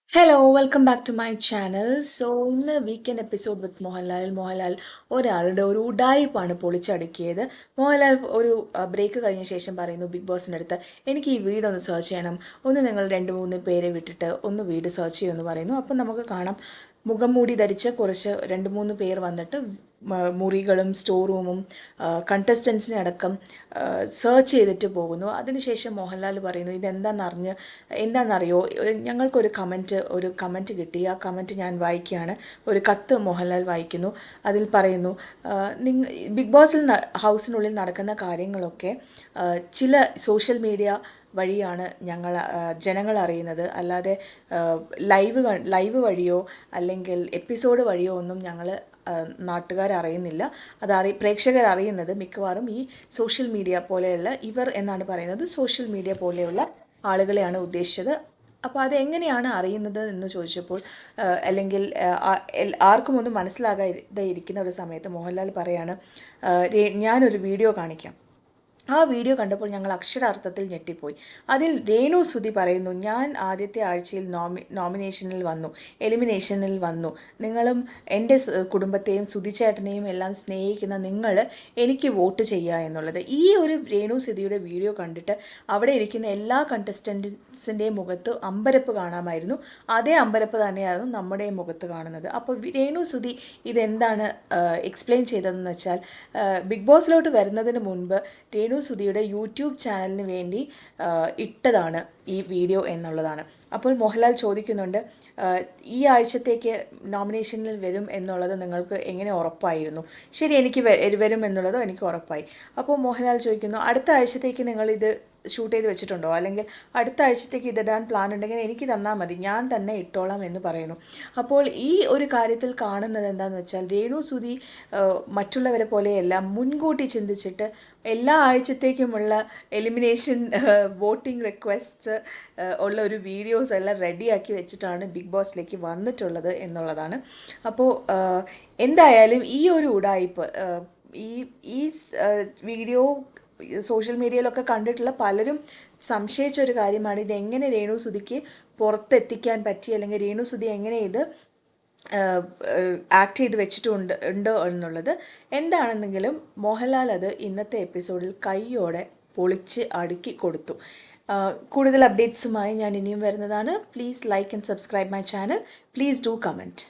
Hello welcome back to my channel. So ഇന്ന് weekend episode with Mohanlal ഒരാളുടെ ഒരു ഉഡായിപ്പാണ് പൊളിച്ചടുക്കിയത്. മോഹൻലാൽ ഒരു ബ്രേക്ക് കഴിഞ്ഞ ശേഷം പറയുന്നു ബിഗ് ബോസിൻ്റെ അടുത്ത്, എനിക്ക് ഈ വീടൊന്ന് സെർച്ച് ചെയ്യണം, ഒന്ന് നിങ്ങൾ 2-3 പേരെ വിട്ടിട്ട് ഒന്ന് വീട് സെർച്ച് ചെയ്യുമെന്ന് പറയുന്നു. അപ്പം നമുക്ക് കാണാം, മുഖം മൂടി ധരിച്ച കുറച്ച് 2-3 പേർ വന്നിട്ട് മുറികളും സ്റ്റോർ റൂമും കണ്ടസ്റ്റൻസിനെ അടക്കം സെർച്ച് ചെയ്തിട്ട് പോകുന്നു. അതിനുശേഷം മോഹൻലാൽ പറയുന്നു, എന്താണെന്നറിയോ, ഞങ്ങൾക്കൊരു കമൻറ്റ് കിട്ടി. ആ കമൻറ്റ് ഞാൻ വായിക്കുകയാണ്. ഒരു കത്ത് മോഹൻലാൽ വായിക്കുന്നു. അതിൽ പറയുന്നു, ബിഗ് ബോസിൽ ഹൗസിനുള്ളിൽ നടക്കുന്ന കാര്യങ്ങളൊക്കെ ചില സോഷ്യൽ മീഡിയ വഴിയാണ് ജനങ്ങൾ അറിയുന്നത്. അല്ലാതെ ലൈവ് വഴിയോ അല്ലെങ്കിൽ എപ്പിസോഡ് വഴിയോ ഒന്നും നാട്ടുകാരറിയുന്നില്ല. പ്രേക്ഷകർ അറിയുന്നത് മിക്കവാറും ഈ സോഷ്യൽ മീഡിയ പോലെയുള്ള, ഇവർ എന്നാണ് പറയുന്നത്, സോഷ്യൽ മീഡിയ പോലെയുള്ള ആളുകളെയാണ് ഉദ്ദേശിച്ചത്. അപ്പോൾ അതെങ്ങനെയാണ് അറിയുന്നത് എന്ന് ചോദിച്ചപ്പോൾ, അല്ലെങ്കിൽ ആർക്കും ഒന്നും മനസ്സിലാകാതെ ഇരിക്കുന്ന ഒരു സമയത്ത് മോഹൻലാൽ പറയാണ്, ഞാനൊരു വീഡിയോ കാണിക്കാം. ആ വീഡിയോ കണ്ടപ്പോൾ ഞങ്ങൾ അക്ഷരാർത്ഥത്തിൽ ഞെട്ടിപ്പോയി. അതിൽ രേണു സുധി പറയുന്നു, ഞാൻ ആദ്യത്തെ ആഴ്ചയിൽ എലിമിനേഷനിൽ വന്നു. നിങ്ങളും എൻ്റെ കുടുംബത്തെയും സുധിച്ചേട്ടനെയും എല്ലാം സ്നേഹിക്കുന്ന നിങ്ങൾ എനിക്ക് വോട്ട് ചെയ്യുക എന്നുള്ളത്. ഈ ഒരു രേണു സുധിയുടെ വീഡിയോ കണ്ടിട്ട് അവിടെ ഇരിക്കുന്ന എല്ലാ കണ്ടസ്റ്റൻസിൻ്റെയും മുഖത്ത് അമ്പരപ്പ് കാണാമായിരുന്നു. അതേ അമ്പരപ്പ് തന്നെയായിരുന്നു നമ്മുടെ മുഖത്ത് കാണുന്നത്. അപ്പോൾ രേണു സുധി ഇതെന്താണ് എക്സ്പ്ലെയിൻ ചെയ്തതെന്ന് വെച്ചാൽ, ബിഗ് ബോസിലോട്ട് വരുന്നതിന് മുൻപ് രേണു സുധിയുടെ യൂട്യൂബ് ചാനലിന് വേണ്ടി ഇട്ടതാണ് ഈ വീഡിയോ എന്നുള്ളതാണ്. അപ്പോൾ മോഹൻലാൽ ചോദിക്കുന്നുണ്ട്, ഈ ആഴ്ചത്തേക്ക് നോമിനേഷനിൽ വരും എന്നുള്ളത് നിങ്ങൾക്ക് എങ്ങനെ ഉറപ്പായിരുന്നു? ശരി, എനിക്ക് വരും എന്നുള്ളത് എനിക്ക് ഉറപ്പായി. അപ്പോൾ മോഹൻലാൽ ചോദിക്കുന്നു, അടുത്ത ആഴ്ചത്തേക്ക് നിങ്ങളിത് ഷൂട്ട് ചെയ്ത് വെച്ചിട്ടുണ്ടോ? അല്ലെങ്കിൽ അടുത്ത ആഴ്ചത്തേക്ക് ഇതിടാൻ പ്ലാൻ ഉണ്ടെങ്കിൽ എനിക്ക് തന്നാൽ മതി, ഞാൻ തന്നെ ഇട്ടോളാം എന്ന് പറയുന്നു. അപ്പോൾ ഈ ഒരു കാര്യത്തിൽ കാണുന്നത് എന്താണെന്ന് വെച്ചാൽ, രേണു സുധി മറ്റുള്ളവരെ പോലെയല്ല, മുൻകൂട്ടി ചിന്തിച്ചിട്ട് എല്ലാ ആഴ്ചത്തേക്കുമുള്ള എലിമിനേഷൻ വോട്ടിംഗ് റിക്വസ്റ്റ് ഉള്ള ഒരു വീഡിയോസ് എല്ലാം റെഡിയാക്കി വെച്ചിട്ടാണ് ബിഗ് ബോസിലേക്ക് വന്നിട്ടുള്ളത് എന്നുള്ളതാണ്. അപ്പോൾ എന്തായാലും ഈ ഒരു ഉഡായിപ്പ്, ഈ വീഡിയോ സോഷ്യൽ മീഡിയയിലൊക്കെ കണ്ടിട്ടുള്ള പലരും സംശയിച്ചൊരു കാര്യമാണ്, ഇതെങ്ങനെ രേണു സുധിക്ക് പുറത്തെത്തിക്കാൻ പറ്റി, അല്ലെങ്കിൽ രേണു സുധി എങ്ങനെ ഇത് ആക്ട് ചെയ്ത് ഉണ്ടോ എന്നുള്ളത്. എന്താണെന്നെങ്കിലും മോഹൻലാൽ അത് ഇന്നത്തെ എപ്പിസോഡിൽ കൈയോടെ പൊളിച്ച് അടുക്കി കൊടുത്തു. കൂടുതൽ അപ്ഡേറ്റ്സുമായി ഞാൻ ഇനിയും വരുന്നതാണ്. Please like and subscribe my channel. Please do comment.